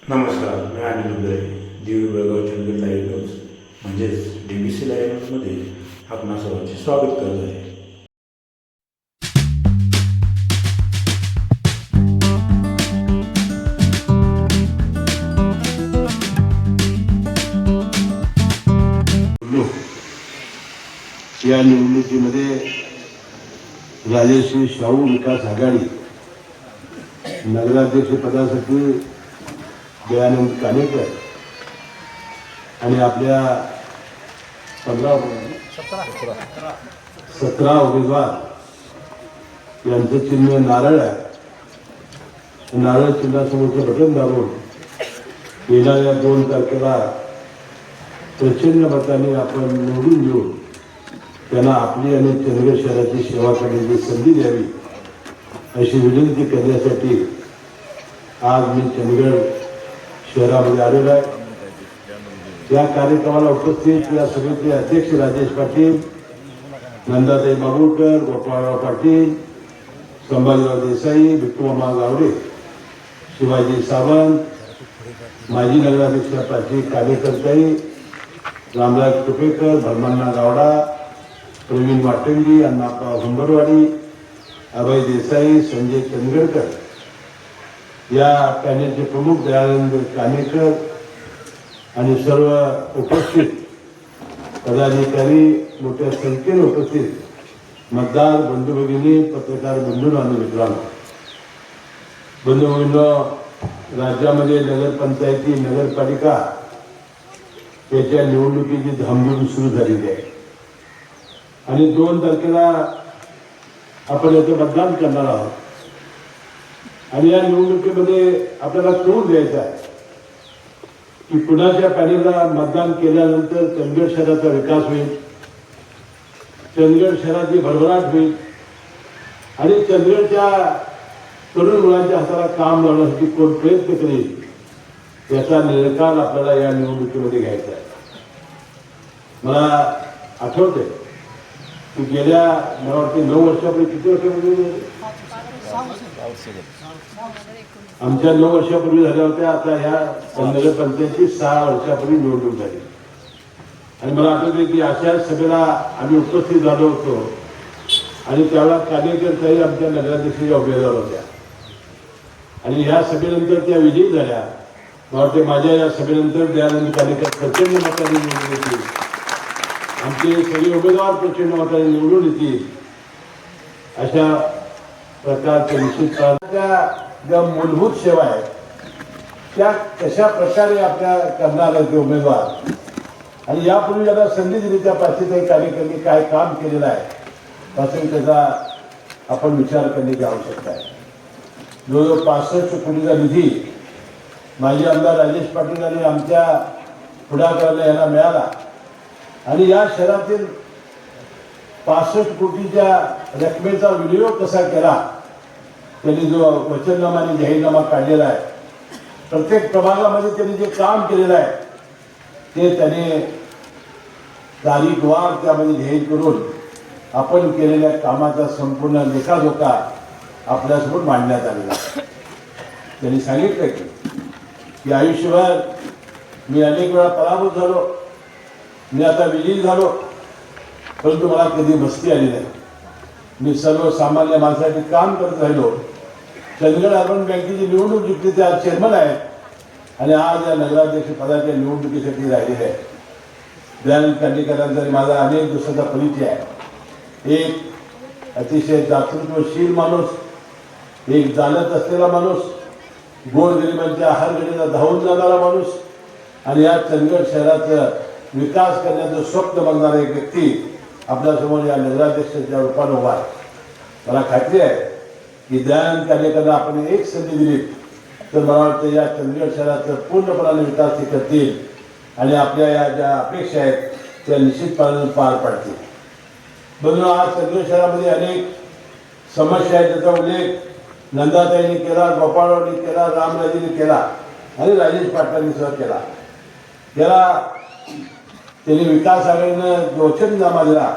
नमस्कार, मी अनिल उदय. Divya Belgaum Chandgad live news म्हणजेच DBC live न्यूजमध्ये आपणा सर्वांचे स्वागत करत आहे. या निवडणुकीमध्ये राजश्री शाहू विकास आघाडी नगराध्यक्षपदासाठी दयानंद कानेकर आणि आपल्या 17 उमेदवार यांचं चिन्ह नारळ आहे. नारळ चिन्हासमोरचं बटन दाबून येणाऱ्या 2 तारखेला प्रचंड मताने आपण निवडून घेऊन त्यांना आपली आणि चंदगड शहराची सेवा करण्याची संधी द्यावी अशी विनंती करण्यासाठी आज मी चंदगड शहरामध्ये आलेलो आहे. या कार्यक्रमाला उपस्थित या समितीचे अध्यक्ष राजेश पाटील, नंदाताई माबुळकर, गोपाळराव पाटील, संभाजीराव देसाई, विठ्ठुमामा गावडे, शिवाजी सावंत, माजी नगराध्यक्ष प्राची कानेकरताई, रामराज कुपेकर, भरमण्णा गावडा, प्रवीण वाटंगी, अण्णाप्पा हुंबरवाडी, अभय देसाई, संजय चंदगडकर, या पॅनेलचे प्रमुख दयानंद कानेकर आणि सर्व उपस्थित पदाधिकारी, मोठ्या संख्येने उपस्थित मतदार बंधू भगिनी, पत्रकार बंधू आणि मित्रांनो, बंधू भगिनींनो, राज्यामध्ये नगरपंचायती, नगरपालिका याच्या निवडणुकीची धामधूम सुरू झालेली आहे आणि 2 तारखेला आपण याचं मतदान करणार आहोत. आणि या निवडणुकीमध्ये आपल्याला कळून द्यायचं आहे की कुणाच्या पॅनेलला मतदान केल्यानंतर चंदगड शहराचा विकास होईल, चंदगड शहराची भरभराट होईल आणि चंदगडच्या तरुण मुलांच्या हाताला काम लावण्यासाठी कोण प्रयत्न करेल याचा निर्णय आपल्याला या निवडणुकीमध्ये घ्यायचा आहे. मला आठवते की गेल्या मला वाटते 9 वर्षापूर्वी, किती वर्षापूर्वी, आमच्या 9 वर्षापूर्वी झाल्या होत्या. आता ह्या नगरपंचायतीची 6 वर्षापूर्वी निवडणूक झाली आणि मला आठवते की अशा सभेला आम्ही उपस्थित झालो होतो आणि त्यावेळेला कानेकरताई आमच्या नगराध्यक्षाच्या उमेदवार होत्या आणि ह्या सभेनंतर त्या विजयी झाल्या. मला वाटते माझ्या या सभेनंतर दयानंद कानेकर प्रचंड मताने निवडून येतील, आमचे सगळे उमेदवार प्रचंड मताने निवडून येतील अशा प्रकारचे निश्चितपणे ज्या मूलभूत सेवा आहेत त्या कशा प्रकारे आपल्या करणार आहेत ते उमेदवार आणि यापूर्वी ज्यांना संधी दिली त्या प्राचीताई कार्यकर्त्यांनी काय काम केलेलं आहे त्याचा त्याचा आपण विचार करण्याची आवश्यकता आहे. जवळजवळ 65 कोटीचा निधी माजी आमदार राजेश पाटील आणि आमच्या पुढाकाराला यांना मिळाला आणि या शहरातील 65 कोटीच्या रकमेचा विनियोग कसा केला, त्यांनी जो वचननामा आणि जाहीरनामा काढलेला आहे, प्रत्येक प्रभागामध्ये त्यांनी जे काम केलेलं आहे ते त्याने तारीखवार त्यामध्ये जाहीर करून आपण केलेल्या कामाचा संपूर्ण लेखाजोखा आपल्यासमोर मांडण्यात आलेला आहे. त्यांनी सांगितलं की आयुष्यभर मी अनेक वेळा पराभूत झालो, मी आता विजयी झालो, परंतु मला कधी मस्ती आली नाही. मी सर्वसामान्य माणसासाठी काम करत राहिलो. चंदगड अर्बन बँकेची निवडणूक जिंकली, ते आज चेअरमन आहेत आणि आज या नगराध्यक्ष पदाच्या निवडणुकीसाठी राहिलेले आहे. दयानंद कानेकरांचा माझा अनेक दिवसाचा परिचय आहे. एक अतिशय दातृत्वशील माणूस, एक जाणत असलेला माणूस, गोरगरिबांच्या हरघडीला धावून जाणारा माणूस आणि या चंदगड शहराचं विकास करण्याचं स्वप्न बघणारा एक व्यक्ती आपल्यासमोर या नगराध्यक्षाच्या रूपाने उभा आहे. मला खात्री आहे की दयानंद कानेकरांना आपण एक संधी दिली तर मला वाटतं या चंदगड शहराचा पूर्णपणाने विकास ते करतील आणि आपल्या या ज्या अपेक्षा आहेत त्या निश्चितपणे पार पाडतील. म्हणून आज चंदगड शहरामध्ये अनेक समस्या आहेत त्याचा उल्लेख नंदाताईंनी केला, गोपाळरावनी केला, रामराजेंनी केला आणि राजेश पाटलांनी सुद्धा केला. याला त्यांनी विकास आघाडीनं जो वचननामा दिला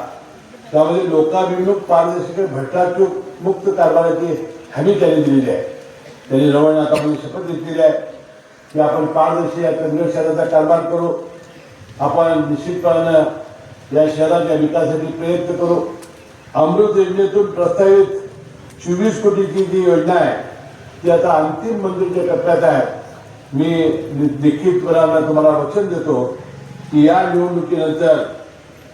त्यामध्ये लोकाभिमुख, पारदर्शक, भ्रष्टाचार मुक्त कारभाराची हमी त्यांनी दिलेली आहे. त्यांनी रवळनाथामध्ये शपथ घेतलेली आहे की आपण पारदर्शी या कन्नड शहराचा कारभार करू. आपण निश्चितपणानं या शहराच्या विकासासाठी प्रयत्न करू. अमृत योजनेतून प्रस्तावित 24 कोटीची जी योजना आहे ती आता अंतिम मंजुरीच्या टप्प्यात आहे. मी लिखितपणानं तुम्हाला वचन देतो की या निवडणुकीनंतर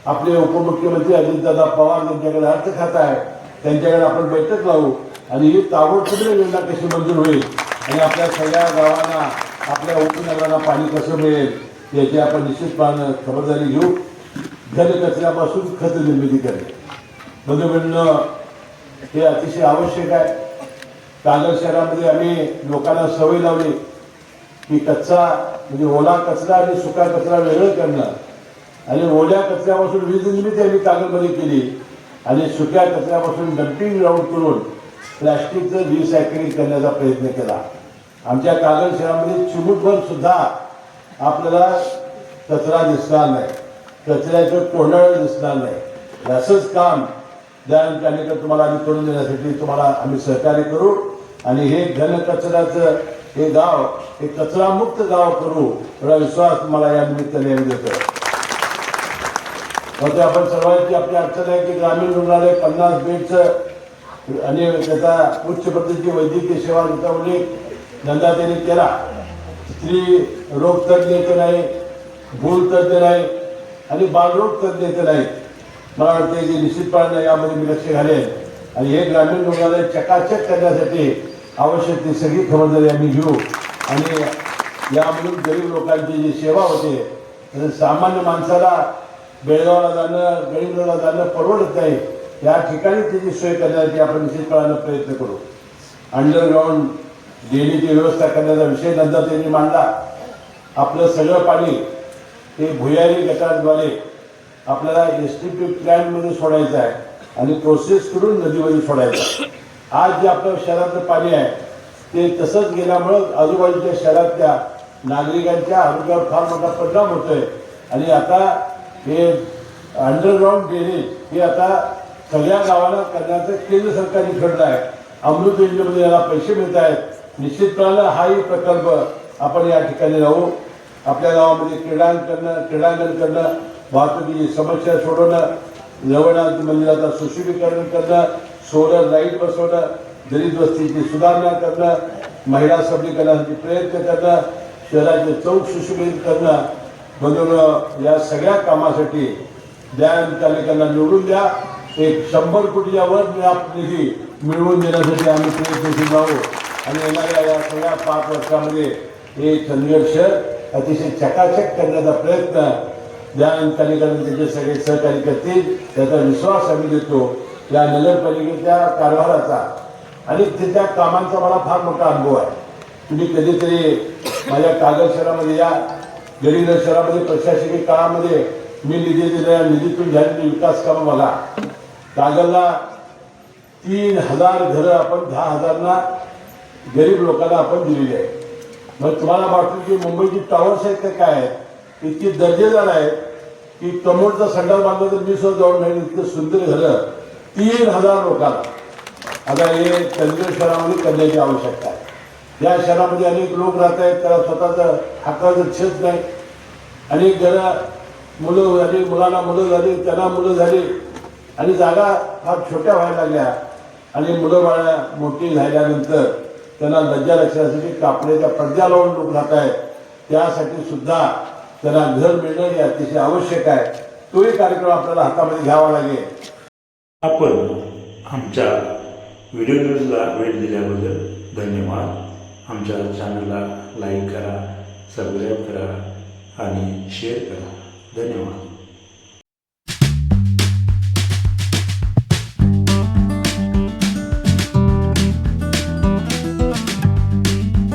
आपले उपमुख्यमंत्री अजितदादा पवार यांच्याकडे अर्थ खातं आहे, त्यांच्याकडे आपण बैठक लावू आणि ही ताबडतोब योजना कशी मंजूर होईल आणि आपल्या सगळ्या गावांना, आपल्या उपनगरांना पाणी कसं मिळेल याची आपण निश्चितपणे खबरदारी घेऊ. घनकचऱ्यापासून खत निर्मिती करणे बंधूंनो हे अतिशय आवश्यक आहे. कागल शहरामध्ये आम्ही लोकांना सवय लावली की कच्चा म्हणजे ओला कचरा आणि सुका कचरा वेगळं करणं आणि ओल्या कचऱ्यापासून वीज निर्मिती आम्ही कागलमध्ये केली आणि सुक्या कचऱ्यापासून डम्पिंग ग्राउंड करून प्लॅस्टिकचं रिसायकलिंग करण्याचा प्रयत्न केला. आमच्या कागल शहरामध्ये चिमूटभर सुद्धा आपल्याला कचरा दिसणार नाही, कचऱ्याचं कोंडाळ दिसणार नाही. असंच काम त्यानंतर तुम्हाला आम्ही करून देण्यासाठी तुम्हाला आम्ही सहकार्य करू आणि हे घनकचऱ्याचं हे गाव हे कचरामुक्त गाव करू एवढा विश्वास तुम्हाला या निमित्ताने आम्ही देतो. मग आपण सर्वांची आपली अडचण आहे की ग्रामीण रुग्णालय 50 बेडचं आणि त्याचा उच्च पद्धतीची वैद्यकीय सेवा देता उल्लेख नंदा त्यांनी केला. स्त्री रोग तज्ज्ञ येथे नाही, भूल तज्ज्ञ नाही आणि बालरोग तज्ज्ञ येथे नाही. मला वाटतं की निश्चितपणे यामध्ये मी लक्ष घालेन आणि हे ग्रामीण रुग्णालय चकाचक करण्यासाठी आवश्यक ती सगळी खबरदारी आम्ही घेऊ आणि यामधून गरीब लोकांची जी सेवा होते, सामान्य माणसाला बेळगावला जाणं, गडिंग्लजला जाणं परवडत नाही, या ठिकाणी त्याची सोय करण्यासाठी आपण निश्चितपणानं प्रयत्न करू. अंडरग्राऊंड ड्रेनेजची व्यवस्था करण्याचा विषय नंतर त्यांनी मांडला. आपलं सगळं पाणी हे भुयारी गटारद्वारे आपल्याला STP प्लॅनमध्ये सोडायचं आहे आणि प्रोसेस करून नदीमध्ये सोडायचं. आज जे आपल्या शहरातलं पाणी आहे ते तसंच गेल्यामुळं आजूबाजूच्या शहरातल्या नागरिकांच्या आरोग्यावर फार मोठा परिणाम होतोय आणि आता हे अंडरग्राऊंड ड्रेनेज हे आता सगळ्या गावाला करण्याचं केंद्र सरकारने ठरलं आहे. अमृत योजनेमध्ये याला पैसे मिळत आहेत. निश्चितपणानं हाही प्रकल्प आपण या ठिकाणी राहू. आपल्या गावामध्ये क्रीडांगण करणं, वाहतुकीची समस्या सोडवणं, जगन्नाथ मंदिराचं सुशोभीकरण करणं, सोलर लाईट बसवणं, दलित वस्तीची सुधारणा करणं, महिला सबलीकरणासाठी प्रयत्न करणं, शहराचे चौक सुशोभित करणं. म्हणून या सगळ्या कामासाठी न्यायपालिकांना निवडून द्या. एक 100 कोटीच्या वर निधी मिळवून देण्यासाठी आम्ही प्रयत्नशील राहू आणि येणाऱ्या या सगळ्या 5 वर्षामध्ये हे चंदगड शहर अतिशय चकाचक करण्याचा प्रयत्न न्यायपालिकांना त्याचे सगळे सहकार्य करतील त्याचा विश्वास आम्ही देतो. या नगरपालिकेच्या कारभाराचा आणि त्याच्या कामांचा मला फार मोठा अनुभव आहे. तुम्ही कधीतरी माझ्या कागल शहरामध्ये या गडिंग्लज शहरामध्ये प्रशासकीय काळामध्ये मी निधी दिलेल्या निधीतून झालेली विकास कामं बघा. कागलला 3000 घरं आपण 10,000 गरीब लोकांना आपण दिलेली आहे. मग तुम्हाला वाटतं की मुंबईची टॉवर्स आहेत का काय आहेत इतकी दर्जेदार आहेत की कमोडचा संडास बांधला तर मी सुद्धा जाऊन नाही इतकं सुंदर घरं 3000 लोकांना. आता हे चंदगड शहरामध्ये करण्याची आवश्यकता आहे. या शहरामध्ये अनेक लोक राहत आहेत, त्याला स्वतःचं हक्काचं छत नाही. अनेक घरं मुलं झाली, मुलांना मुलं झाली, त्यांना मुलं झाली आणि जागा फार छोट्या व्हायला लागल्या आणि मुलं बाळा मोठी झाल्यानंतर त्यांना लज्जा रक्षणासाठी कापडाच्या पडद्या लावून लोक राहत आहेत. त्यासाठी सुद्धा त्यांना घर मिळणं हे अतिशय आवश्यक आहे. तोही कार्यक्रम आपल्याला हातामध्ये घ्यावा लागेल. आपण आमच्या व्हिडिओ न्यूजला वेळ दिल्याबद्दल धन्यवाद. आमच्या चॅनलला लाईक करा, सबस्क्राईब करा आणि शेअर करा. धन्यवाद.